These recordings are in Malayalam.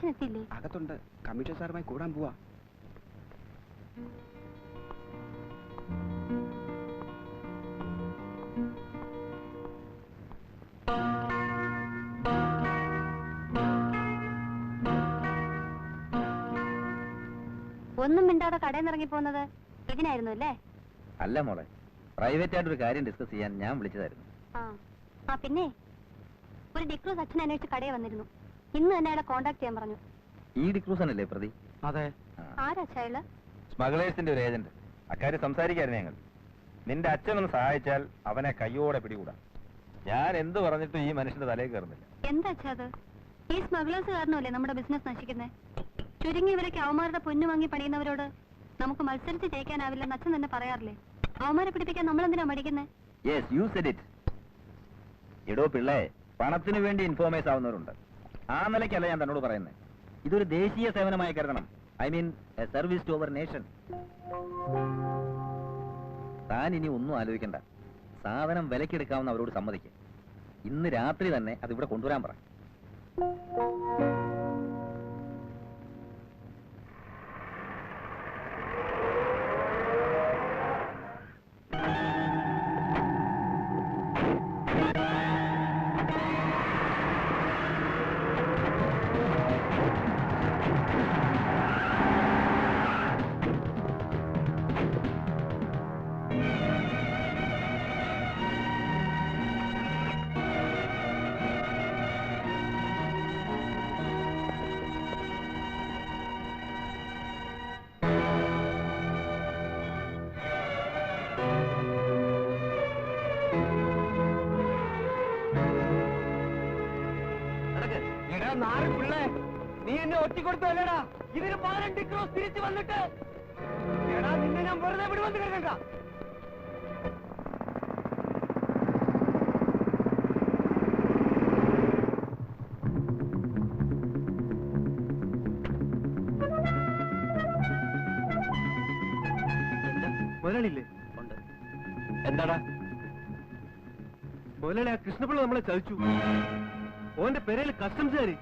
അച്ഛനെത്തിയില്ലേ? അകത്തുണ്ട്. കമ്മീഷൻ സാറുമായി കൂടാൻ പോവാ. ഒന്നും മിണ്ടാതെ കടയിൽ ഇറങ്ങി പോകുന്നത് ഇതിനായിരുന്നു അല്ലേ? അല്ല മോളെ, പ്രൈവറ്റ് ആയിട്ടൊരു കാര്യം ഡിസ്കസ് ചെയ്യാൻ ഞാൻ വിളിച്ചതായിരുന്നു. ആ പിന്നെ ഒരു ഡിക്രൂസ് അച്ഛൻ അന്വേഷിച്ച് കടയിൽ വന്നിരുന്നു. ഇന്ന് തന്നെ അയാളെ കോണ്ടാക്ട് ചെയ്യാൻ പറഞ്ഞു. ഈ ഡിക്രൂസ് അല്ലേ പ്രതി? അതെ. ആരാച്ചാള്? സ്മഗ്ലേഴ്സിന്റെ ഒരു ഏജന്റ്. അക്കാര്യം സംസാരിക്കായിരുന്നു ഞങ്ങൾ. നിന്റെ അച്ഛനൊന്ന് സഹായിച്ചാൽ അവനെ കയ്യോടെ പിടികൂടാം. ഞാൻ എന്ത് പറഞ്ഞിട്ടും ഈ മനുഷ്യന്റെ തലയിൽ കയറുന്നില്ല. എന്താ അത്? ഈ സ്മഗ്ലേഴ്സ് കാരണമല്ലേ നമ്മുടെ ബിസിനസ് നശിക്കുന്നത്? ചുരുങ്ങിയവരൊക്കെ അവന്മാരുടെ പൊന്നു വാങ്ങി പണിയുന്നവരോട് നമുക്ക് മത്സരിച്ച് ജയിക്കാനാവില്ലെന്ന് അച്ഛൻ തന്നെ പറയാറില്ലേ? അവന്മാരെ പിടിപ്പിക്കാൻ നമ്മൾ എന്തിനാ മടിക്കുന്നത്? Yes, you said it. എടോ പിള്ളേ, പണത്തിനു വേണ്ടി ഇൻഫോമേഴ്സ് ആവുന്നവരുണ്ട്. ആ നിലയ്ക്കല്ല ഞാൻ തന്നോട് പറയുന്നത്. ഇതൊരു ദേശീയ സേവനമായി കരുതണം. I mean a service to our nation. താൻ ഇനി ഒന്നും ആലോചിക്കണ്ട. സാധനം വിലക്കെടുക്കാവുന്ന അവരോട് സമ്മതിക്കും. ഇന്ന് രാത്രി തന്നെ അത് ഇവിടെ കൊണ്ടുവരാൻ പറ. നീ എന്നെ ഒറ്റിക്കൊടുത്തല്ലേടാ? ഇതിന് 12 ക്രോസ് തിരിച്ചു വന്നിട്ട് എടാ നിന്നെ ഞാൻ വെറുതെ വിടുവന്ന് കരുതണ്ട. മുതലാളില്ലേ? ഉണ്ട്. എന്താടാ മുതലാളി? ആ കൃഷ്ണപിള്ള നമ്മളെ ചതിച്ചു. ഓന്റെ പെരയിൽ കസ്റ്റംസുകാര്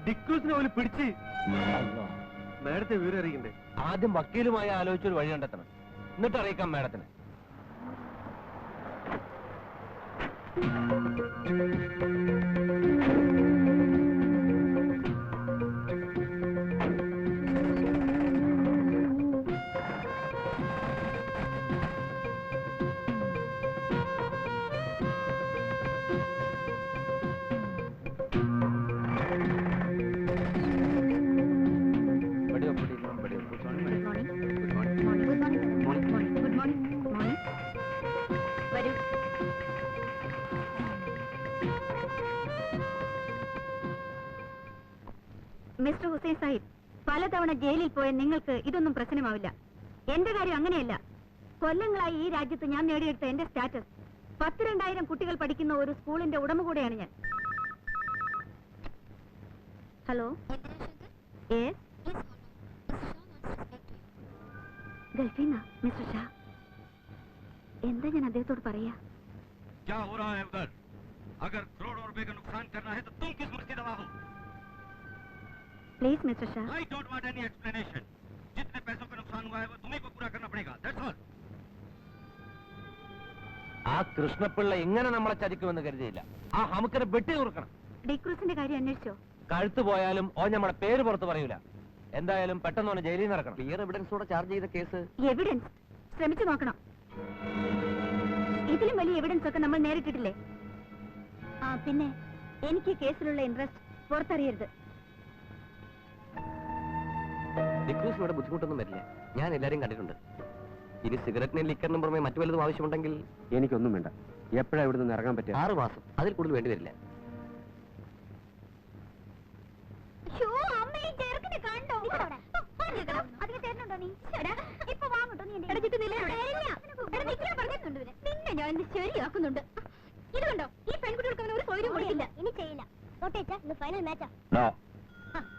ഡിക്രൂസിനെ പോലും പിടിച്ച്. മേഡത്തെ വിവരം അറിയിക്കണ്ടേ? ആദ്യം വക്കീലുമായി ആലോചിച്ചൊരു വഴി കണ്ടെത്തണം, എന്നിട്ട് അറിയിക്കാം മേഡത്തിന്. മിസ്റ്റർ ഹുസൈൻ സാഹിബ്, പലതവണ ജയിലിൽ പോയ നിങ്ങൾക്ക് ഇതൊന്നും പ്രശ്നമാവില്ല. എന്റെ കാര്യം അങ്ങനെയല്ല. കൊല്ലങ്ങളായി ഈ രാജ്യത്ത് ഞാൻ നേടിയെടുത്ത എന്റെ സ്റ്റാറ്റസ് 10,000 കുട്ടികൾ പഠിക്കുന്ന ഒരു സ്കൂളിന്റെ ഉടമ കൂടെയാണ് ഞാൻ. ഹലോ, ഗൾഫീന മിസ്റ്റർ ഷാ. എന്താ ഞാൻ അദ്ദേഹത്തോട് പറയാ? Please mister Shah. I don't want any explanation. जितने पैसों का नुकसान हुआ है वो तुम्हीं को पूरा करना पड़ेगा. That's all. ആ കൃഷ്ണപിള്ള ഇങ്ങനെ നമ്മളെ ചതിക്കുമെന്ന് കരുതിയില്ല. ആ നമുക്കിനെ വെട്ടി തീർക്കണം. ഡിക്രൂസിന്റെ കാര്യം അന്വേഷിച്ചോ? കഴുത്ത് പോയാലും ഓ നമ്മുടെ പേര് പുറത്ത് പറയൂല. എന്തായാലും പെട്ടെന്ന് ഓനെ ജയിലിൽ നിന്ന് ഇറക്കണം. ക്ലിയർ എവിഡൻസോടെ ചാർജ് ചെയ്ത കേസ്. എവിഡൻസ് ശ്രമിച്ചു നോക്കണം. ഇതിലും വലിയ എവിഡൻസ് ഒക്കെ നമ്മൾ നേരിട്ടിട്ടില്ലേ? ആ പിന്നെ എനിക്ക് കേസിലുള്ള ഇൻട്രസ്റ്റ് പുറത്തറിയരുത്. ഡിക്രൂസിനോട് ബുദ്ധിമുട്ടൊന്നും വരില്ല. ഞാൻ എല്ലാരെയും കണ്ടിട്ടുണ്ട്. ഇനി സിഗരറ്റിന് ലിക്കറിനും പുറമെ മറ്റു വല്ലതും ആവശ്യമുണ്ടെങ്കിൽ. എനിക്കൊന്നും വേണ്ട. എപ്പോഴാ ഇവിടെ നിന്ന് ഇറങ്ങാൻ പറ്റുക? 6 മാസം, അതിൽ കൂടുതൽ വേണ്ടി വരില്ല. ശരിയാക്കുന്നുണ്ട്. ഇത് കണ്ടോ, ഈ പെൺകുട്ടികൾക്ക് അവന് ഒരു സൗകര്യം കൊടുക്കില്ല. ഇനി ചെയ്യില്ല. ഫൈനൽ മാച്ചാ.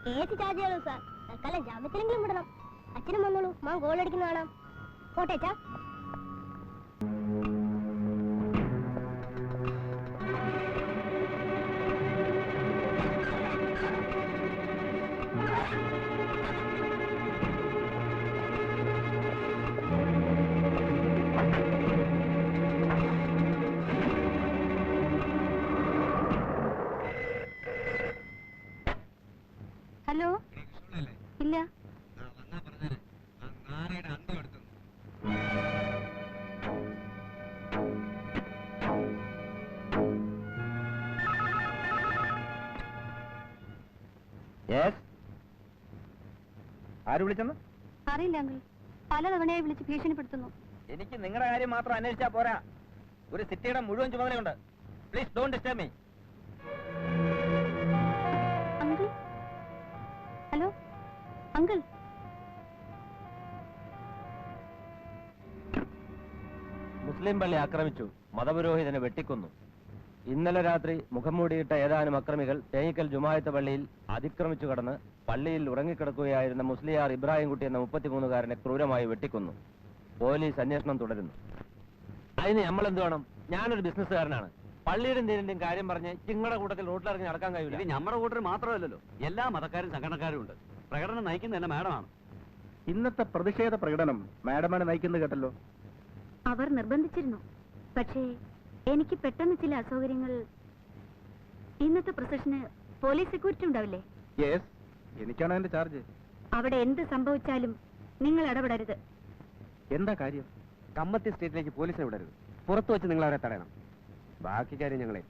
കേസ് ചാർജ് ചെയ്യണം സാർ. തൽക്കാലം ജാമ്യത്തിലെങ്കിലും വിടണം. അച്ഛനും വന്നോളൂ, മാൻ ഗോൾ അടിക്കുന്ന കാണാം. കോട്ടേച്ചാ. ഹലോ, ഇല്ല. ആര് വിളിച്ചെന്ന്? അറിയില്ല അങ്കിൾ, പലതവണയായി വിളിച്ച് ഭീഷണിപ്പെടുത്തുന്നു. എനിക്ക് നിങ്ങളുടെ കാര്യം മാത്രം അന്വേഷിച്ചാ പോരാ, ഒരു സിറ്റിയുടെ മുഴുവൻ ചുമതലയുണ്ട്. Please don't disturb me. Uncle, hello uncle. മുസ്ലിം പള്ളി ആക്രമിച്ചു, മതപുരോഹിതനെ വെട്ടിക്കൊന്നു. ഇന്നലെ രാത്രി മുഖം മൂടിയിട്ട ഏതാനും അക്രമികൾ തേഞ്ഞിക്കൽ ജുമായത്ത് പള്ളിയിൽ അതിക്രമിച്ചു കടന്ന് പള്ളിയിൽ ഉറങ്ങിക്കിടക്കുകയായിരുന്ന മുസ്ലിയാർ ഇബ്രാഹിംകുട്ടി എന്ന 33-കാരനെ ക്രൂരമായി വെട്ടിക്കൊന്നു. പോലീസ് അന്വേഷണം തുടരുന്നു. അതിന് നമ്മൾ എന്ത് വേണം? ഞാനൊരു ബിസിനസ്സുകാരനാണ്. പള്ളിയുടെ എന്തെങ്കിലും കാര്യം പറഞ്ഞ് ചിങ്ങളുടെ കൂട്ടത്തിൽ റോട്ടിലിറങ്ങി നടക്കാൻ കഴിയില്ല. ഇത് നമ്മുടെ കൂട്ടർ മാത്രമല്ലല്ലോ, എല്ലാ മതക്കാരും സംഘടനക്കാരും ഉണ്ട്. പ്രകടനം നയിക്കുന്ന എന്നെ മാഡമാണ്. ഇന്നത്തെ പ്രതിഷേധ പ്രകടനം മാഡമാണ് നയിക്കുന്നത് കേട്ടല്ലോ. അവർ നിർബന്ധിച്ചിരുന്നു, പക്ഷേ എനിക്ക് പെട്ടെന്ന് ചില അസൗകര്യങ്ങൾ. ഇന്നത്തെ പ്രൊസഷന് പോലീസ് സെക്യൂരിറ്റി ഉണ്ടാവില്ലേ? യെസ്, എനിക്കാണ് അതിന്റെ ചാർജ്. അവിടെ എന്ത് സംഭവിച്ചാലും നിങ്ങൾ ഇടപെടരുത്. എന്താ കാര്യം? കമ്മത്തി സ്റ്റേറ്റിലേക്ക് പോലീസിനെ വിടരുത്. പുറത്തു വെച്ച് നിങ്ങൾ അവരെ തടയണം. ബാക്കി കാര്യം ഞങ്ങളെ.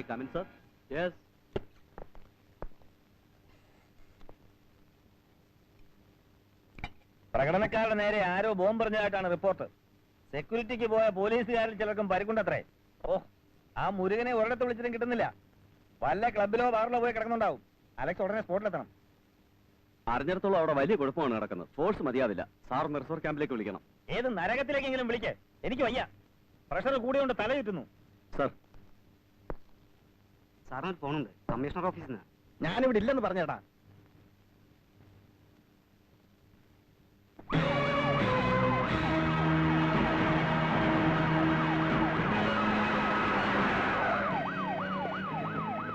Come in, sir. Yes. പ്രകടനക്കാരുടെ നേരെ ആരോ ബോംബെറിഞ്ഞതായിട്ടാണ് റിപ്പോർട്ട്. സെക്യൂരിറ്റിക്ക് പോയ പോലീസുകാരിൽ ചിലർക്കും പരിക്കുണ്ടത്രേ. ഓ, ആ മുരുകനെ ഒരിടത്ത് വിളിച്ചിട്ടും കിട്ടുന്നില്ല. വല്ല ക്ലബിലോ ബാറിലോ പോയി കിടക്കുന്നുണ്ടാവും. അലക്സ് ഉടനെ സ്പോട്ടിലെത്തണം. അറിഞ്ഞിടത്തോളം അവിടെ വലിയ കുഴപ്പമാണ് നടക്കുന്നത്. ഫോഴ്സ് മതിയാവില്ല. സാർ മെർസോർ ക്യാമ്പിലേക്ക് വിളിക്കണം. ഏത് നരകത്തിലേക്കെങ്കിലും വിളിക്കേ, എനിക്ക് വയ്യ. പ്രഷർ കൂടിയോണ്ട് തല ചുറ്റുന്നു. സർ, സാറിന് ഫോണുണ്ട് കമ്മീഷണർ ഓഫീസിൽ നിന്ന്. ഞാനിവിടെ ഇല്ലെന്ന് പറഞ്ഞേട്ടാ.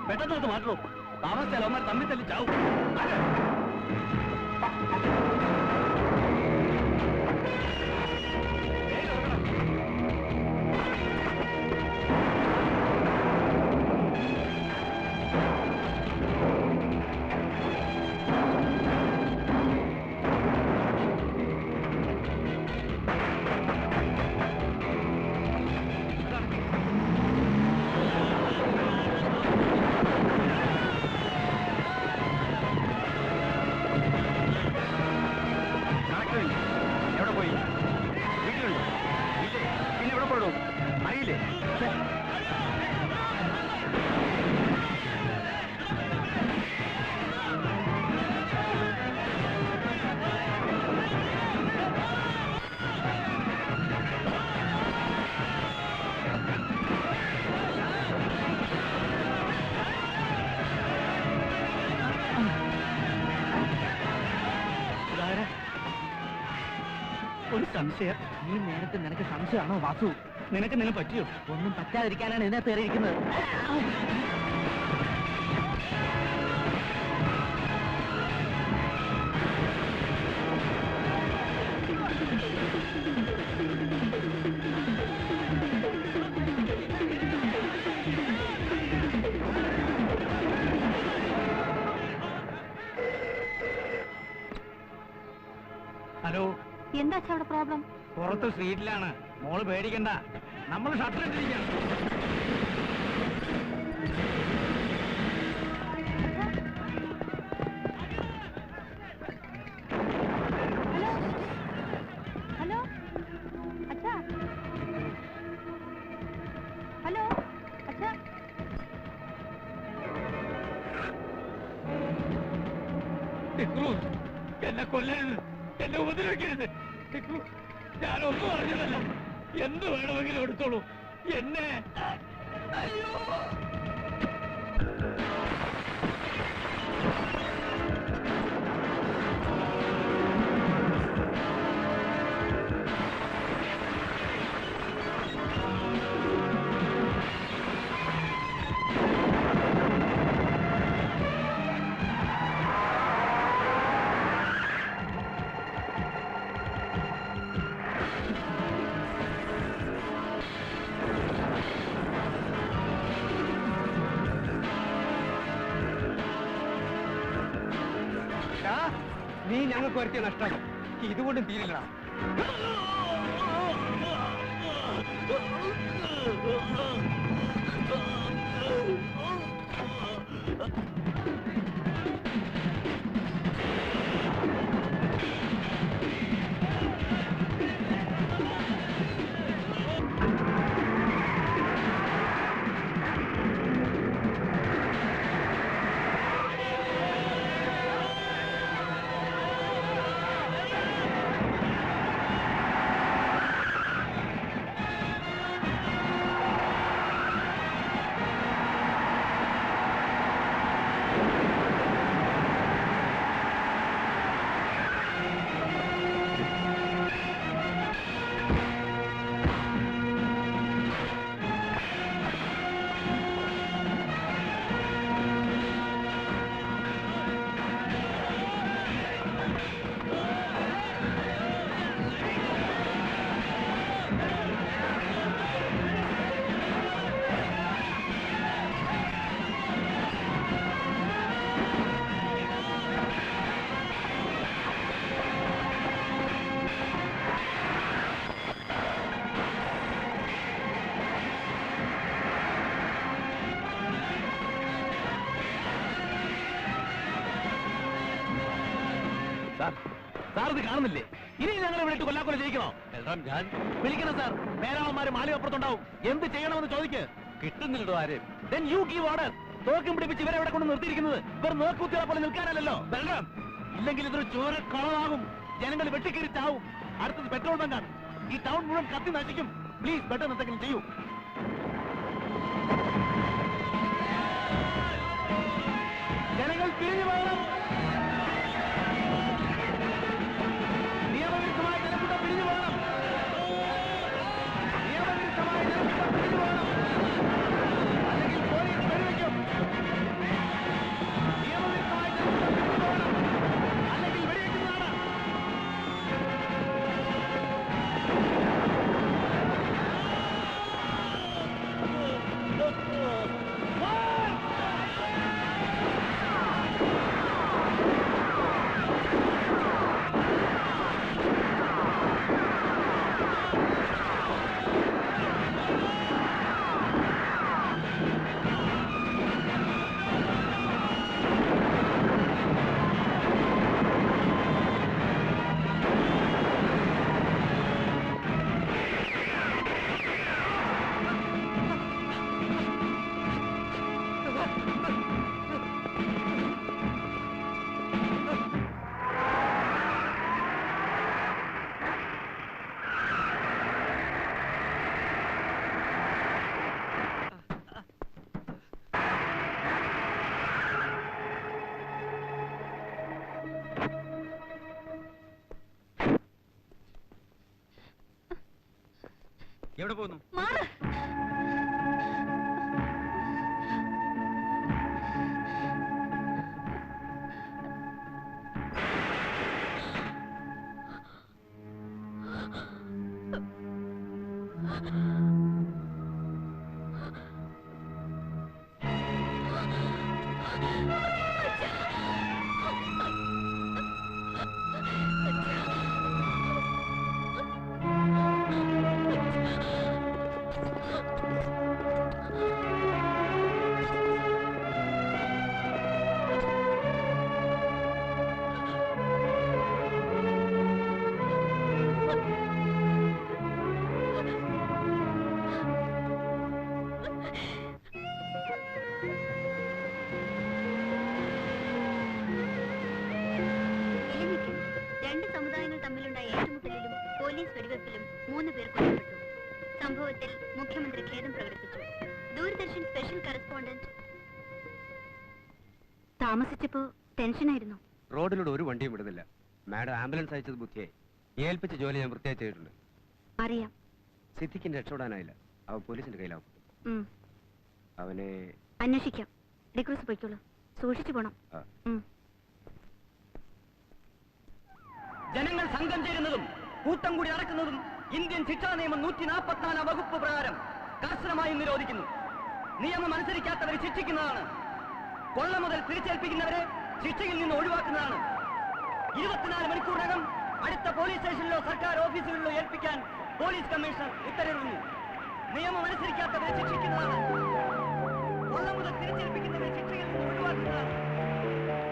പെട്ടെന്ന് മാറ്റോ, താമസിച്ചാൽ അവന്മാർ തമ്മിൽ തല്ലി ചാവും. എവിടെ പോയി? വീട്ടിലുണ്ടോ? പിന്നെ എവിടെ പോയിടും അറിയില്ലേ? ഒരു സംശയം. ഈ നേരത്തെ നിനക്ക് സംശയമാണോ വാസു? നിനക്ക് നിന്നെ പറ്റിയോ? ഒന്നും പറ്റാതിരിക്കാനാണ് ഇതിനകത്ത് കയറിയിരിക്കുന്നത്. ഹലോ, എന്താ അവിടെ പ്രോബ്ലം? പുറത്ത് സ്ട്രീറ്റിലാണ്. മോള് പേടിക്കണ്ട, നമ്മൾ ഷട്ടർ ഇട്ടിരിക്കണം. ഹലോ, ഹലോ അച്ഛാ, ഹലോ അച്ഛാ. എന്നെ കൊല്ലരുത്. എന്നെ ഉപദ്രവിക്കരുത്. ഞാനൊന്നും അറിഞ്ഞതല്ല. എന്ത് വേണമെങ്കിലും എടുത്തോളൂ. എന്നെ അയ്യോ നീ ഞങ്ങൾക്ക് വരുത്തിയ നഷ്ടം ഇതുകൊണ്ടും തീരില്ല. സാർ ഇത് കാണുന്നില്ലേ? ഇനി ഞങ്ങൾ ഇവിടെ കൊല്ലാക്കൊല ജയിക്കണോ? ഞാൻ വിളിക്കണം സാർ. മേലാളന്മാര് മാളികപ്പുറത്തുണ്ടാവും. എന്ത് ചെയ്യണമെന്ന് ചോദിക്ക്. കിട്ടുന്നില്ലടോ ആരും. Then you give order. തോക്കും പിടിപ്പിച്ച് ഇവരെ എവിടെ കൊണ്ട് നിർത്തിയിരിക്കുന്നത് ഇവർ നോക്കുത്തിയെ പോലെ നിൽക്കാനല്ലോ. ബലറാം, ഇല്ലെങ്കിൽ ഇതൊരു ചോര കളവാകും. ജനങ്ങൾ വെട്ടിക്കയറി ചാവും. അടുത്തത് പെട്രോൾ ബങ്കാണ്. ഈ ടൗൺ മുഴുവൻ കത്തി നശിക്കും. പ്ലീസ് പെട്ടെന്ന് എന്തെങ്കിലും ചെയ്യൂ. ജനങ്ങൾ പിരിഞ്ഞു പോകണം. നിയമവിരുദ്ധമായ ജനക്കൂട്ടം പിരിഞ്ഞു പോകണം. നിയമവിരുദ്ധമായ ജനക്കൂട്ടം പിരിഞ്ഞു പോകണം. അല്ലെങ്കിൽ പോലീസ് വെടിവെക്കും. നിയമവിരുദ്ധമായ ജനക്കൂട്ടം പിരിഞ്ഞു പോകണം. അല്ലെങ്കിൽ വെടിവെക്കുന്നതാണ്. എവിടെ പോകുന്നു? വെടിവെപ്പിലും 3 പേർ കൊല്ലപ്പെട്ടു. സംഭവത്തിൽ മുഖ്യമന്ത്രി ഖേദം പ്രകടിപ്പിച്ചു. Doordarshan special correspondent. താമസിച്ചപ്പോ ടെൻഷനായിരുന്നു. റോഡിലൂടെ ഒരു വണ്ടിയും വിടുന്നില്ല. മാഡം ആംബുലൻസ് അയച്ചത് ബുദ്ധിയായി. ഏൽപ്പിച്ച ജോലി ഞാൻ വൃത്തിയായി ചെയ്തിട്ടുണ്ട്. അറിയാം. സിദ്ധിക്കിന് രക്ഷപ്പെടാനായില്ല. അവൻ പോലീസിന്റെ കയ്യിലാവും. അവനെ അന്വേഷിക്കാം. ഡിക്രൂസ് പോയിക്കോളൂ. സൂക്ഷിച്ചു പോണം. ജനങ്ങൾ സംഘം ചേരുന്നതും കൂട്ടം കൂടി നടക്കുന്നതും ഇന്ത്യൻ ശിക്ഷാ നിയമം 144 വകുപ്പ് പ്രകാരം കർശനമായി നിരോധിക്കുന്നു. നിയമം അനുസരിക്കാത്തവരെ ശിക്ഷിക്കുന്നതാണ്. കൊള്ള മുതൽ തിരിച്ചേൽപ്പിക്കുന്നവരെ ശിക്ഷയിൽ നിന്ന് ഒഴിവാക്കുന്നതാണ്. 24 മണിക്കൂറിനകം അടുത്ത പോലീസ് സ്റ്റേഷനിലോ സർക്കാർ ഓഫീസുകളിലോ ഏൽപ്പിക്കാൻ പോലീസ് കമ്മീഷണർ ഉത്തരവിടുന്നു. നിയമം അനുസരിക്കാത്തവരെ ശിക്ഷിക്കുന്നതാണ്. കൊള്ള മുതൽ തിരിച്ചേൽപ്പിക്കുന്നവരെ ശിക്ഷയിൽ നിന്ന് ഒഴിവാക്കുന്നതാണ്.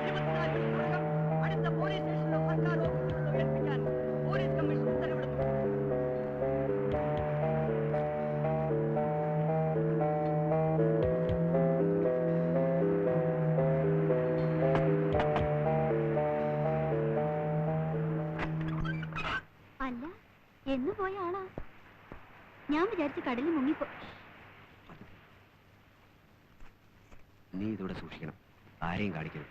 24 മണിക്കൂറിനകം അടുത്ത പോലീസ് സ്റ്റേഷനിലോ സർക്കാർ ഓഫീസുകളിലോ ഏൽപ്പിക്കാൻ പോലീസ് കമ്മീഷണർ ഉത്തരവിടുന്നു. അല്ല, എന്ന് പോയ ആളാ? ഞാൻ വിചാരിച്ച് കടലിൽ മുങ്ങിപ്പോ. നീ ഇതോടെ സൂക്ഷിക്കണം. ആരെയും കാണിക്കണം.